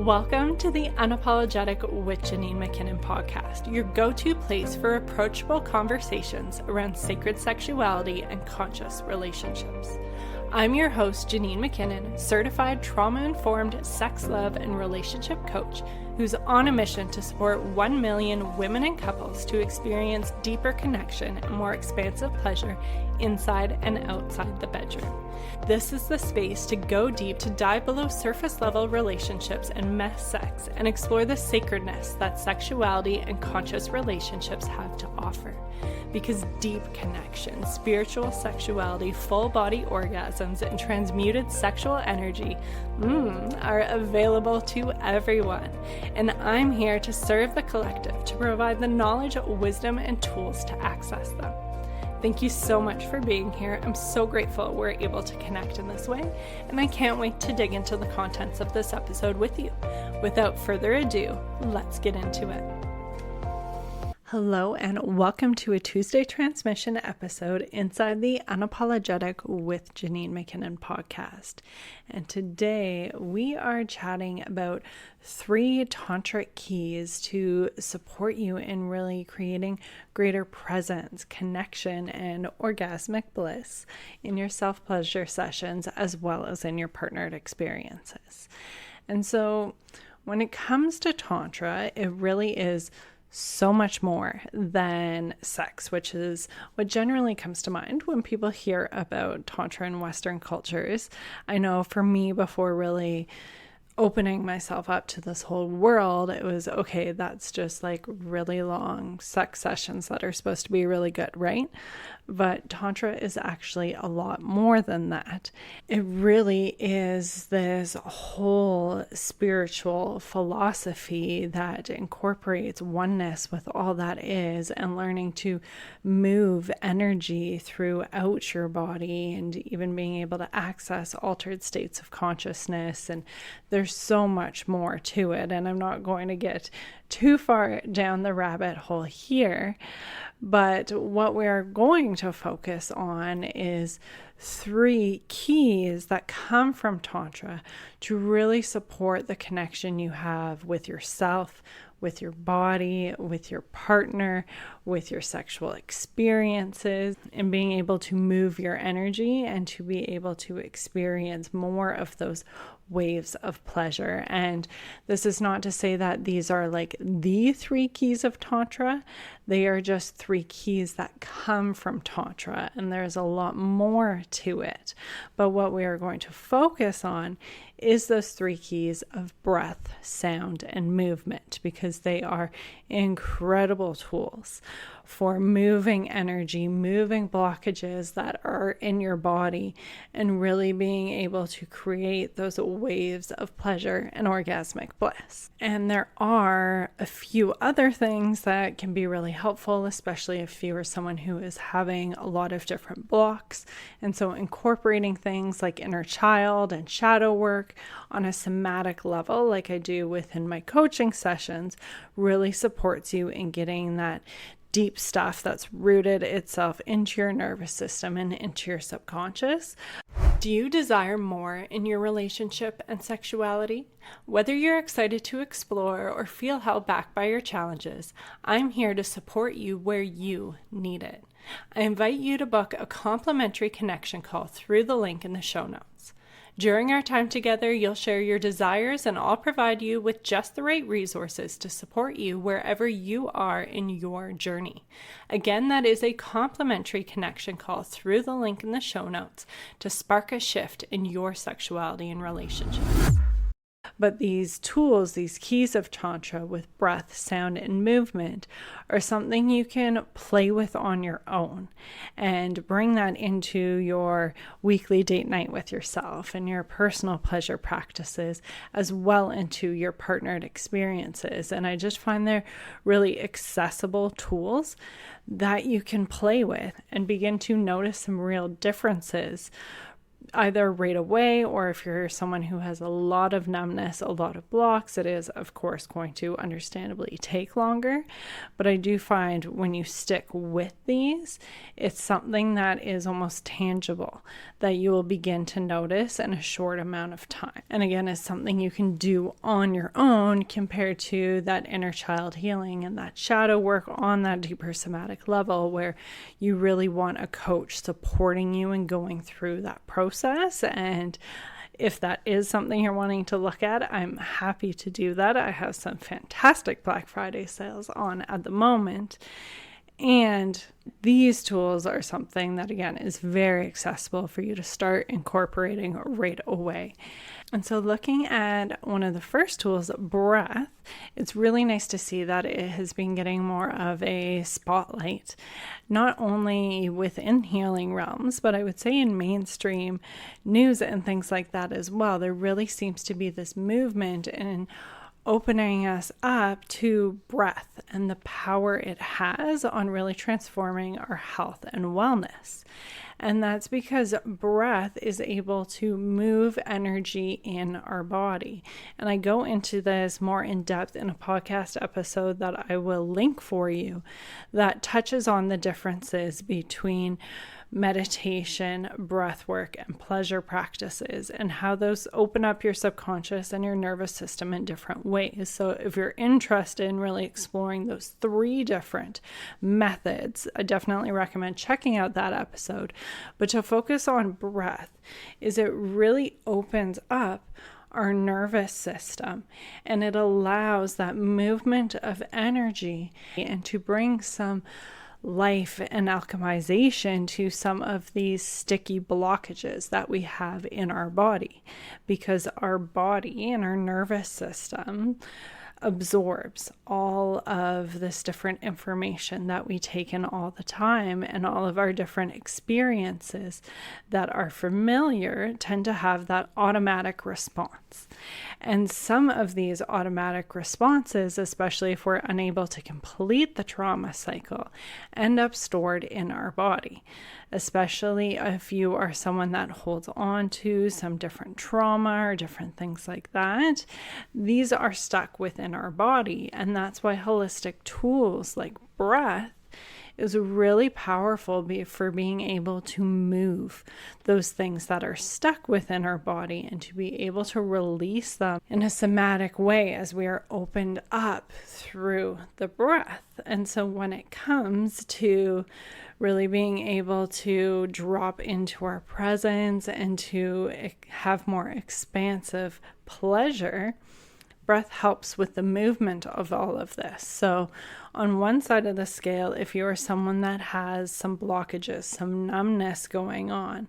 Welcome to the Unapologetic with Janine McKinnon podcast, your go-to place for approachable conversations around sacred sexuality and conscious relationships. I'm your host, Janine McKinnon, certified trauma-informed sex, love, and relationship coach who's on a mission to support 1 million women and couples to experience deeper connection and more expansive pleasure inside and outside the bedroom. This is the space to go deep, to dive below surface level relationships and mess sex and explore the sacredness that sexuality and conscious relationships have to offer. Because deep connection, spiritual sexuality, full body orgasms, and transmuted sexual energy are available to everyone. And I'm here to serve the collective, to provide the knowledge, wisdom, and tools to access them. Thank you so much for being here. I'm so grateful we're able to connect in this way, and I can't wait to dig into the contents of this episode with you. Without further ado, let's get into it. Hello and welcome to a Tuesday transmission episode inside the Unapologetic with Janine McKinnon podcast. And today we are chatting about 3 tantric keys to support you in really creating greater presence, connection, and orgasmic bliss in your self-pleasure sessions as well as in your partnered experiences. And so when it comes to Tantra, it really is so much more than sex, which is what generally comes to mind when people hear about Tantra in Western cultures. I know for me, before really opening myself up to this whole world, it was, okay, that's just like really long sex sessions that are supposed to be really good, right? But Tantra is actually a lot more than that. It really is this whole spiritual philosophy that incorporates oneness with all that is and learning to move energy throughout your body and even being able to access altered states of consciousness. And there's so much more to it. And I'm not going to get too far down the rabbit hole here. But what we're going to focus on is 3 keys that come from Tantra to really support the connection you have with yourself, with your body, with your partner, with your sexual experiences, and being able to move your energy and to be able to experience more of those waves of pleasure. And this is not to say that these are like the 3 keys of Tantra. They are just 3 keys that come from Tantra, and there's a lot more to it. But what we are going to focus on is those 3 keys of breath, sound, and movement, because they are incredible tools for moving energy, moving blockages that are in your body, and really being able to create those waves of pleasure and orgasmic bliss. And there are a few other things that can be really helpful, especially if you are someone who is having a lot of different blocks. And so incorporating things like inner child and shadow work on a somatic level, like I do within my coaching sessions, really supports you in getting that deep stuff that's rooted itself into your nervous system and into your subconscious. Do you desire more in your relationship and sexuality? Whether you're excited to explore or feel held back by your challenges, I'm here to support you where you need it. I invite you to book a complimentary connection call through the link in the show notes. During our time together, you'll share your desires, and I'll provide you with just the right resources to support you wherever you are in your journey. Again, that is a complimentary connection call through the link in the show notes to spark a shift in your sexuality and relationships. But these tools, these keys of Tantra with breath, sound, and movement are something you can play with on your own and bring that into your weekly date night with yourself and your personal pleasure practices, as well into your partnered experiences. And I just find they're really accessible tools that you can play with and begin to notice some real differences either right away, or if you're someone who has a lot of numbness, a lot of blocks, it is of course going to understandably take longer. But I do find when you stick with these, it's something that is almost tangible that you will begin to notice in a short amount of time. And again, it's something you can do on your own compared to that inner child healing and that shadow work on that deeper somatic level, where you really want a coach supporting you and going through that process. And if that is something you're wanting to look at, I'm happy to do that. I have some fantastic Black Friday sales on at the moment. And these tools are something that, again, is very accessible for you to start incorporating right away. And so looking at one of the first tools, breath, it's really nice to see that it has been getting more of a spotlight, not only within healing realms, but I would say in mainstream news and things like that as well. There really seems to be this movement in opening us up to breath and the power it has on really transforming our health and wellness. And that's because breath is able to move energy in our body. And I go into this more in depth in a podcast episode that I will link for you that touches on the differences between meditation, breath work, and pleasure practices, and how those open up your subconscious and your nervous system in different ways. So if you're interested in really exploring those 3 different methods, I definitely recommend checking out that episode. But to focus on breath is it really opens up our nervous system, and it allows that movement of energy and to bring some life and alchemization to some of these sticky blockages that we have in our body, because our body and our nervous system absorbs all of this different information that we take in all the time, and all of our different experiences that are familiar tend to have that automatic response. And some of these automatic responses, especially if we're unable to complete the trauma cycle, end up stored in our body, especially if you are someone that holds on to some different trauma or different things like that. These are stuck within our body, and that's why holistic tools like breath is really powerful for being able to move those things that are stuck within our body and to be able to release them in a somatic way as we are opened up through the breath. And so when it comes to really being able to drop into our presence and to have more expansive pleasure, breath helps with the movement of all of this. So on one side of the scale, if you are someone that has some blockages, some numbness going on,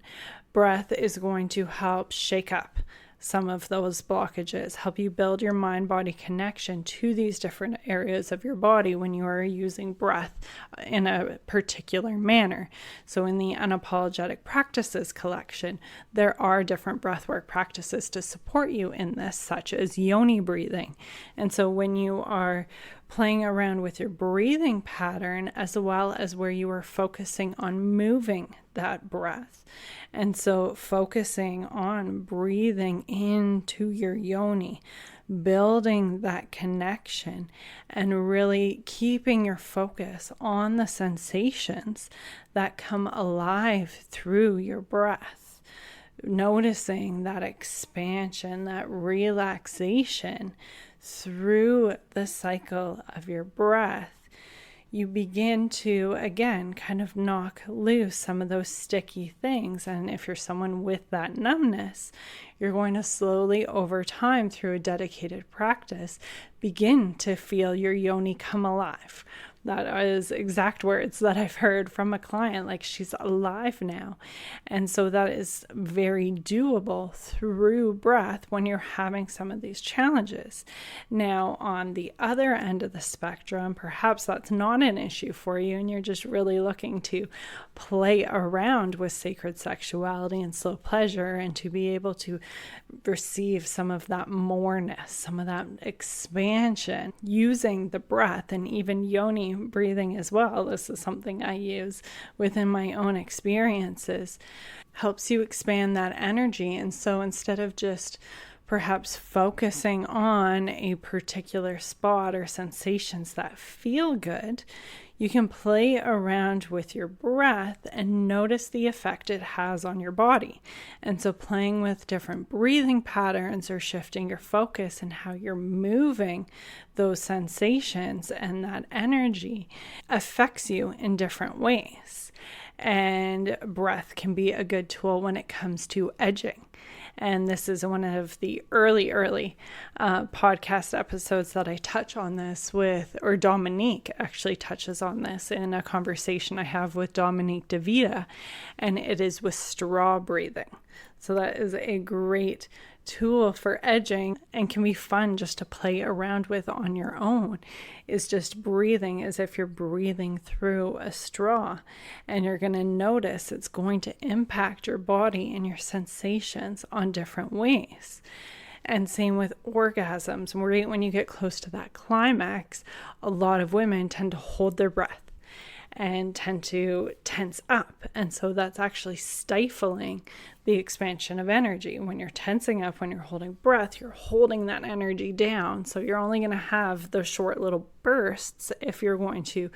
breath is going to help shake up some of those blockages, help you build your mind-body connection to these different areas of your body when you are using breath in a particular manner. So in the Unapologetic Practices collection, there are different breathwork practices to support you in this, such as yoni breathing. And so when you are playing around with your breathing pattern, as well as where you are focusing on moving that breath. And so focusing on breathing into your yoni, building that connection, and really keeping your focus on the sensations that come alive through your breath. Noticing that expansion, that relaxation through the cycle of your breath, you begin to, again, kind of knock loose some of those sticky things. And if you're someone with that numbness, you're going to slowly, over time, through a dedicated practice, begin to feel your yoni come alive. That is exact words that I've heard from a client, like she's alive now. And so that is very doable through breath when you're having some of these challenges. Now, on the other end of the spectrum, perhaps that's not an issue for you and you're just really looking to play around with sacred sexuality and slow pleasure, and to be able to receive some of that moreness, some of that expansion using the breath and even yoni breathing as well. This is something I use within my own experiences. Helps you expand that energy. And so instead of just perhaps focusing on a particular spot or sensations that feel good, you can play around with your breath and notice the effect it has on your body. And so playing with different breathing patterns or shifting your focus and how you're moving those sensations and that energy affects you in different ways. And breath can be a good tool when it comes to edging. And this is one of the early podcast episodes that I touch on this with, or Dominique actually touches on this in a conversation I have with Dominique DeVita, and it is with straw breathing. So that is a great tool for edging and can be fun just to play around with on your own, is just breathing as if you're breathing through a straw, and you're going to notice it's going to impact your body and your sensations on different ways. And same with orgasms. Right when you get close to that climax, a lot of women tend to hold their breath and tend to tense up. And so that's actually stifling the expansion of energy. When you're tensing up, when you're holding breath, you're holding that energy down. So you're only going to have those short little bursts if you're going to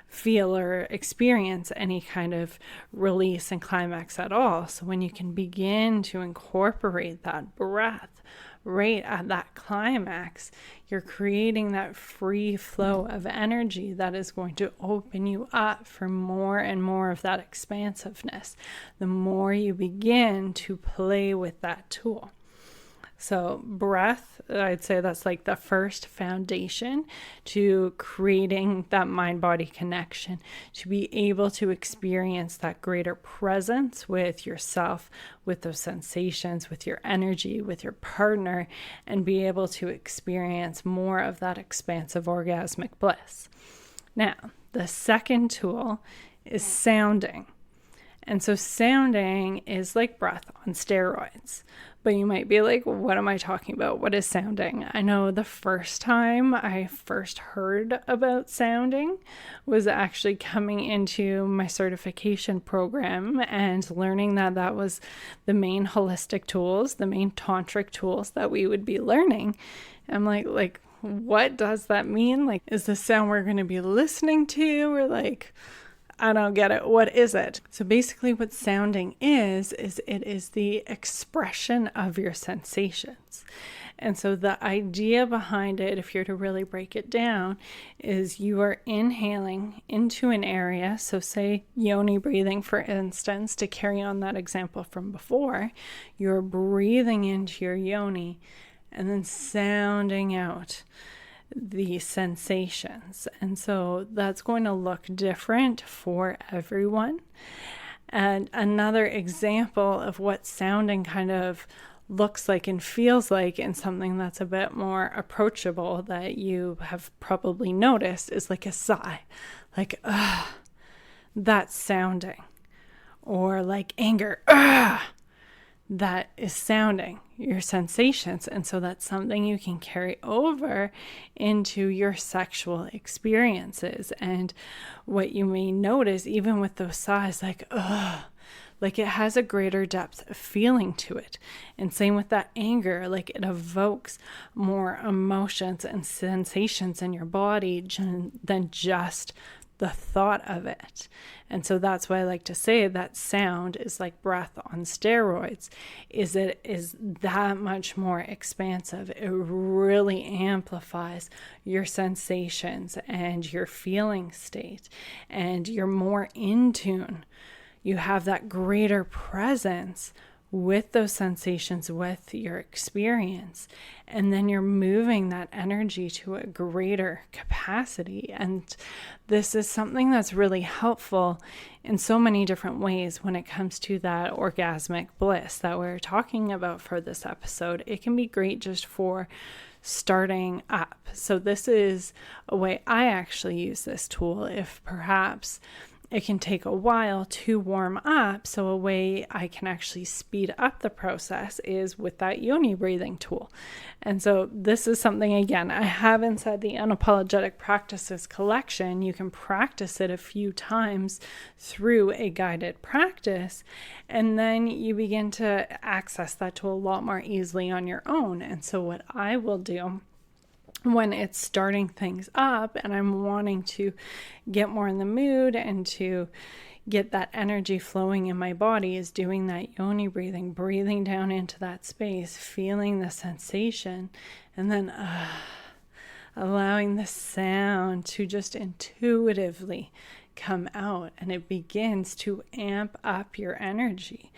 feel or experience any kind of release and climax at all. So when you can begin to incorporate that breath right at that climax, you're creating that free flow of energy that is going to open you up for more and more of that expansiveness the more you begin to play with that tool. So breath, I'd say that's like the first foundation to creating that mind-body connection, to be able to experience that greater presence with yourself, with those sensations, with your energy, with your partner, and be able to experience more of that expansive orgasmic bliss. Now, the second tool is sounding. And so sounding is like breath on steroids. But you might be like, what am I talking about? What is sounding? I know the first time I first heard about sounding was actually coming into my certification program and learning that that was the main holistic tools, the main tantric tools that we would be learning. I'm like, what does that mean? Like, is the sound we're going to be listening to, or like, I don't get it. What is it? So basically what sounding is it is the expression of your sensations. And so the idea behind it, if you're to really break it down, is you are inhaling into an area. So say yoni breathing, for instance, to carry on that example from before, you're breathing into your yoni and then sounding out the sensations. And so that's going to look different for everyone. And another example of what sounding kind of looks like and feels like, and something that's a bit more approachable that you have probably noticed, is like a sigh, like, that's sounding. Or like anger, that is sounding your sensations. And so that's something you can carry over into your sexual experiences. And what you may notice, even with those sighs, like it has a greater depth of feeling to it. And same with that anger, like it evokes more emotions and sensations in your body than just the thought of it. And so that's why I like to say that sound is like breath on steroids, is it is that much more expansive. It really amplifies your sensations and your feeling state, and you're more in tune. You have that greater presence with those sensations, with your experience, and then you're moving that energy to a greater capacity. And this is something that's really helpful in so many different ways when it comes to that orgasmic bliss that we're talking about for this episode. It can be great just for starting up. So this is a way I actually use this tool if perhaps it can take a while to warm up. So a way I can actually speed up the process is with that yoni breathing tool. And so this is something, again, I have inside the Unapologetic Practices collection. You can practice it a few times through a guided practice, and then you begin to access that tool a lot more easily on your own. And so what I will do when it's starting things up and I'm wanting to get more in the mood and to get that energy flowing in my body is doing that yoni breathing, breathing down into that space, feeling the sensation, and then allowing the sound to just intuitively come out. And it begins to amp up your energy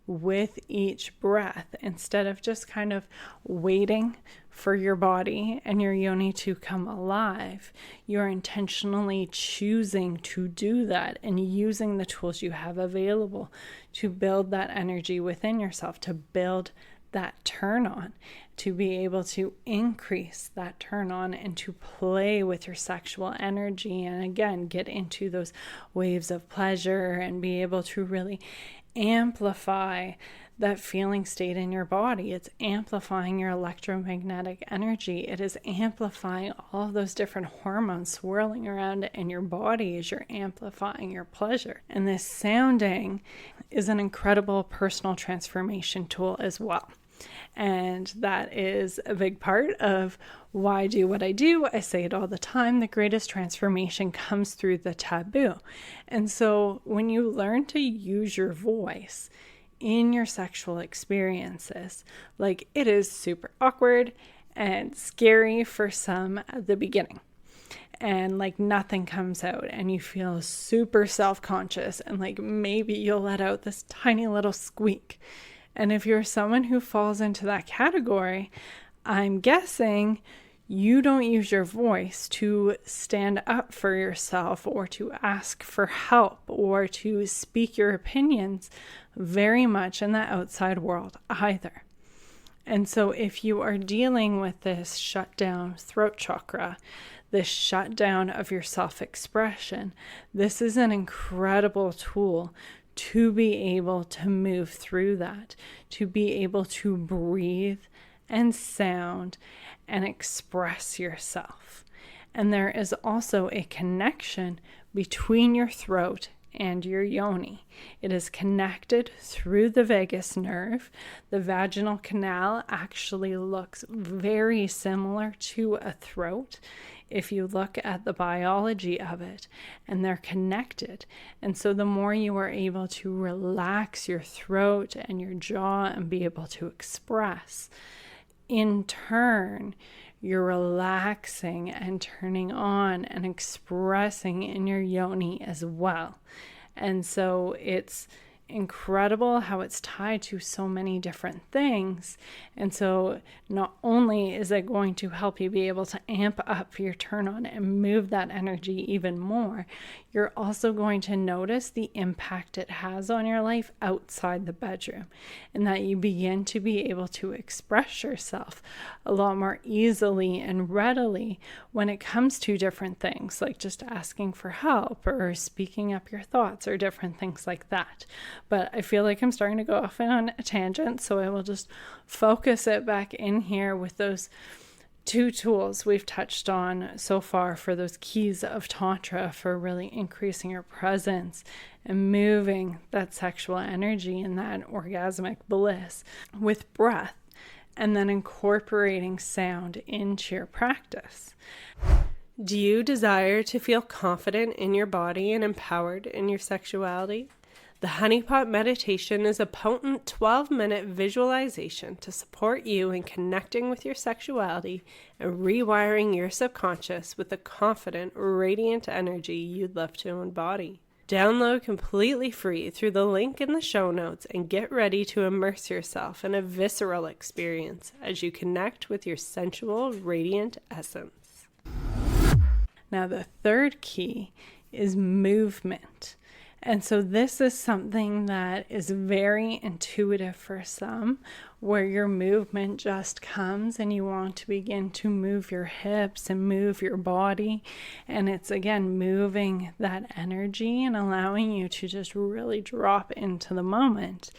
with each breath, instead of just kind of waiting for your body and your yoni to come alive. You're intentionally choosing to do that and using the tools you have available to build that energy within yourself, to build that turn on, to be able to increase that turn on and to play with your sexual energy, and again get into those waves of pleasure and be able to really amplify that feeling state in your body. It's amplifying your electromagnetic energy. It is amplifying all of those different hormones swirling around in your body as you're amplifying your pleasure. And this sounding is an incredible personal transformation tool as well. And that is a big part of why I do what I do. I say it all the time. The greatest transformation comes through the taboo. And so when you learn to use your voice in your sexual experiences, like, it is super awkward and scary for some at the beginning. And like nothing comes out and you feel super self-conscious and like maybe you'll let out this tiny little squeak. And if you're someone who falls into that category, I'm guessing you don't use your voice to stand up for yourself or to ask for help or to speak your opinions very much in the outside world either. And so if you are dealing with this shut down throat chakra, this shutdown of your self-expression, this is an incredible tool to be able to move through that, to be able to breathe and sound and express yourself. And there is also a connection between your throat and your yoni. It is connected through the vagus nerve. The vaginal canal actually looks very similar to a throat if you look at the biology of it, and they're connected. And so the more you are able to relax your throat and your jaw and be able to express, in turn, you're relaxing and turning on and expressing in your yoni as well. And so it's incredible how it's tied to so many different things. And so not only is it going to help you be able to amp up your turn on and move that energy even more, you're also going to notice the impact it has on your life outside the bedroom, and that you begin to be able to express yourself a lot more easily and readily when it comes to different things, like just asking for help or speaking up your thoughts or different things like that. But I feel like I'm starting to go off on a tangent, so I will just focus it back in here with those two tools we've touched on so far for those keys of Tantra for really increasing your presence and moving that sexual energy and that orgasmic bliss with breath, and then incorporating sound into your practice. Do you desire to feel confident in your body and empowered in your sexuality? The Honeypot Meditation is a potent 12-minute visualization to support you in connecting with your sexuality and rewiring your subconscious with the confident, radiant energy you'd love to embody. Download completely free through the link in the show notes and get ready to immerse yourself in a visceral experience as you connect with your sensual, radiant essence. Now, the third key is movement. And so this is something that is very intuitive for some, where your movement just comes and you want to begin to move your hips and move your body. And it's, again, moving that energy and allowing you to just really drop into the moment.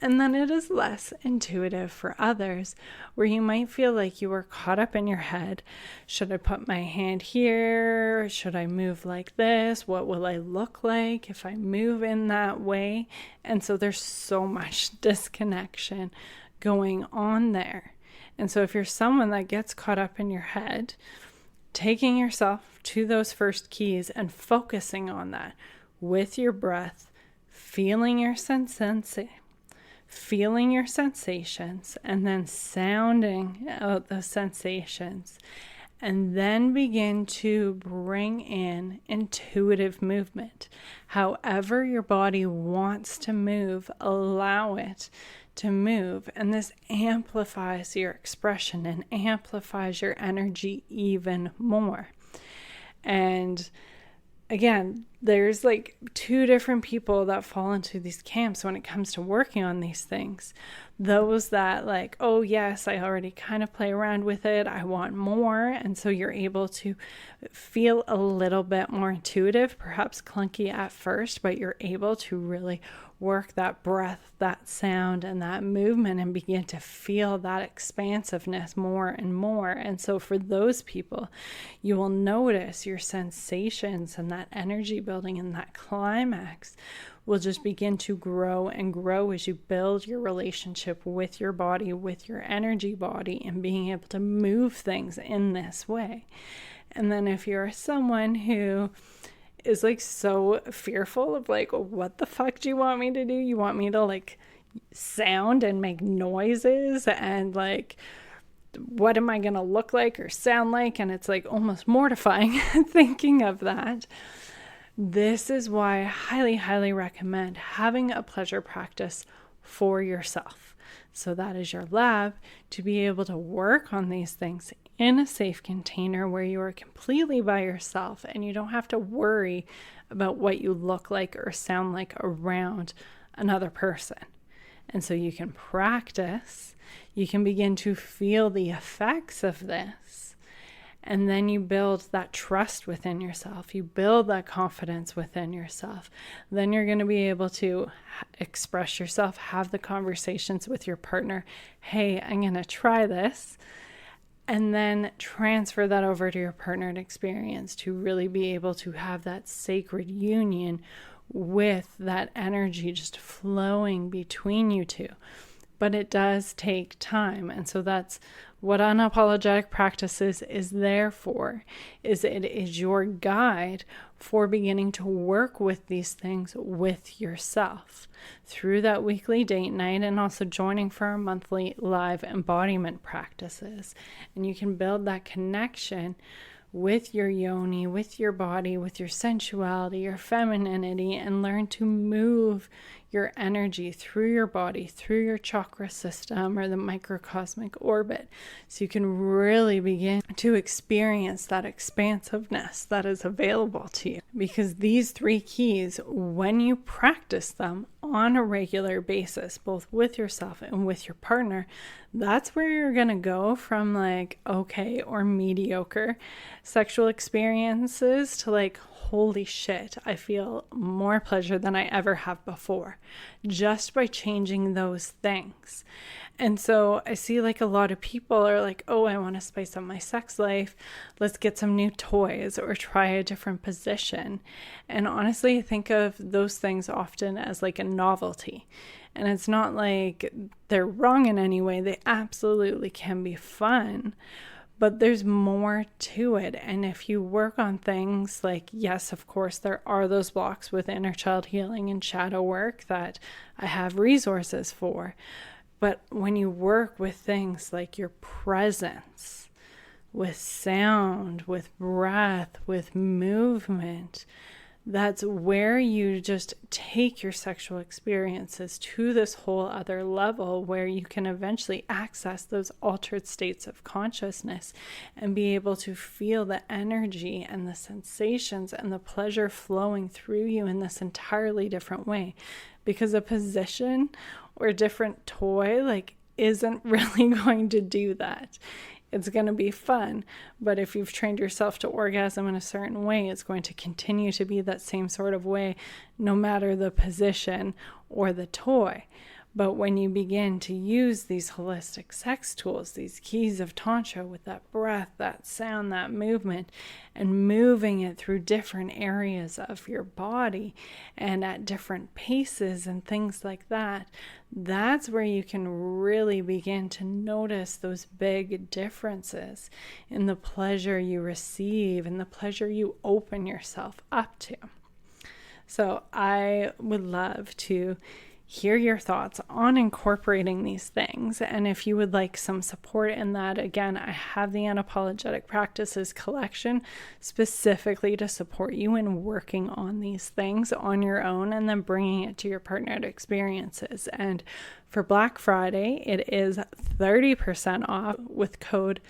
And then it is less intuitive for others, where you might feel like you were caught up in your head. Should I put my hand here? Should I move like this? What will I look like if I move in that way? And so there's so much disconnection going on there. And so if you're someone that gets caught up in your head, taking yourself to those first keys and focusing on that with your breath, feeling your sensations, and then sounding out those sensations, and then begin to bring in intuitive movement. However your body wants to move, allow it to move. And this amplifies your expression and amplifies your energy even more. And again, there's like two different people that fall into these camps when it comes to working on these things. Those that like, oh yes, I already kind of play around with it, I want more. And so you're able to feel a little bit more intuitive, perhaps clunky at first, but you're able to really work that breath, that sound, and that movement and begin to feel that expansiveness more and more. And so for those people, you will notice your sensations and that energy building and that climax will just begin to grow and grow as you build your relationship with your body, with your energy body, and being able to move things in this way. And then if you're someone who is like so fearful of like, what the fuck do you want me to do? You want me to like sound and make noises and like, what am I going to look like or sound like? And it's like almost mortifying thinking of that. This is why I highly, highly recommend having a pleasure practice for yourself. So that is your lab, to be able to work on these things in a safe container where you are completely by yourself and you don't have to worry about what you look like or sound like around another person. And so you can practice, you can begin to feel the effects of this, and then you build that trust within yourself. You build that confidence within yourself. Then you're going to be able to express yourself, have the conversations with your partner. Hey, I'm going to try this. And then transfer that over to your partnered experience to really be able to have that sacred union with that energy just flowing between you two. But it does take time. And so that's what unapologetic practices is there for, is it is your guide for beginning to work with these things with yourself through that weekly date night, and also joining for our monthly live embodiment practices. And you can build that connection with your yoni, with your body, with your sensuality, your femininity, and learn to move your energy through your body, through your chakra system or the microcosmic orbit. So you can really begin to experience that expansiveness that is available to you. Because these three keys, when you practice them on a regular basis, both with yourself and with your partner, that's where you're going to go from like okay or mediocre sexual experiences to like, holy shit, I feel more pleasure than I ever have before, just by changing those things. And so I see like a lot of people are like, oh, I want to spice up my sex life. Let's get some new toys or try a different position. And honestly, I think of those things often as like a novelty. And it's not like they're wrong in any way. They absolutely can be fun. But there's more to it. And if you work on things like, yes, of course, there are those blocks with inner child healing and shadow work that I have resources for. But when you work with things like your presence, with sound, with breath, with movement, That's where you just take your sexual experiences to this whole other level where you can eventually access those altered states of consciousness and be able to feel the energy and the sensations and the pleasure flowing through you in this entirely different way. Because a position or a different toy isn't really going to do that. It's going to be fun, but if you've trained yourself to orgasm in a certain way, it's going to continue to be that same sort of way, no matter the position or the toy. But when you begin to use these holistic sex tools, these keys of Tantra with that breath, that sound, that movement, and moving it through different areas of your body and at different paces and things like that, that's where you can really begin to notice those big differences in the pleasure you receive and the pleasure you open yourself up to. So I would love to hear your thoughts on incorporating these things. And if you would like some support in that, again, I have the Unapologetic Practices collection specifically to support you in working on these things on your own and then bringing it to your partnered experiences. And for Black Friday, it is 30% off with code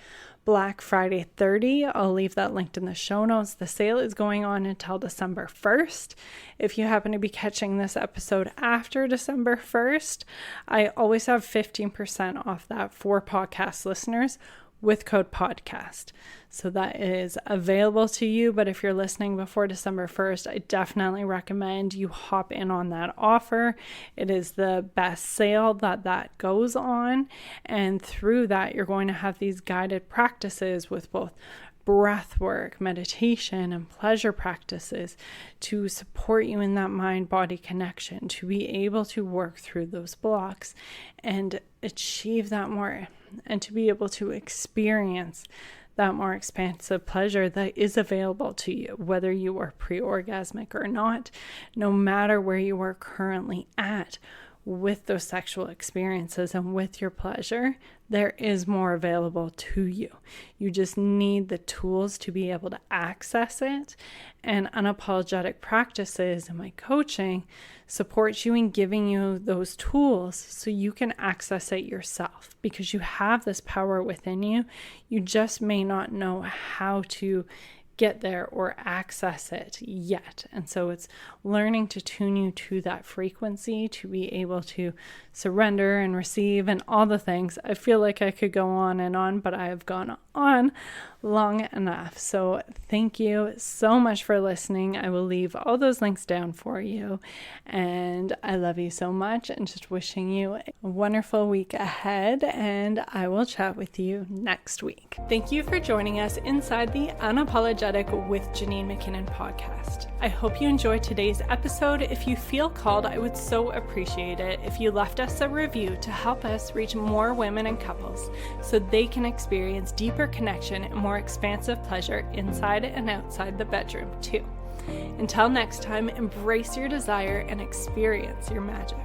Black Friday 30. I'll leave that linked in the show notes. The sale is going on until December 1st. If you happen to be catching this episode after December 1st, I always have 15% off that for podcast listeners with code podcast. So that is available to you. But if you're listening before December 1st, I definitely recommend you hop in on that offer. It is the best sale that goes on. And through that, you're going to have these guided practices with both breath work, meditation, and pleasure practices to support you in that mind-body connection, to be able to work through those blocks and achieve that more, and to be able to experience that more expansive pleasure that is available to you, whether you are pre-orgasmic or not, no matter where you are currently at with those sexual experiences and with your pleasure, there is more available to you. You just need the tools to be able to access it. And Unapologetic Practices and my coaching supports you in giving you those tools so you can access it yourself, because you have this power within you. You just may not know how to get there or access it yet. And so it's learning to tune you to that frequency to be able to surrender and receive and all the things. I feel like I could go on, but I have gone on long enough. So thank you so much for listening. I will leave all those links down for you. And I love you so much and just wishing you a wonderful week ahead. And I will chat with you next week. Thank you for joining us inside the Unapologetic with Janine McKinnon podcast. I hope you enjoyed today's episode. If you feel called, I would so appreciate it if you left us a review to help us reach more women and couples so they can experience deeper connection and more expansive pleasure inside and outside the bedroom too. Until next time, embrace your desire and experience your magic.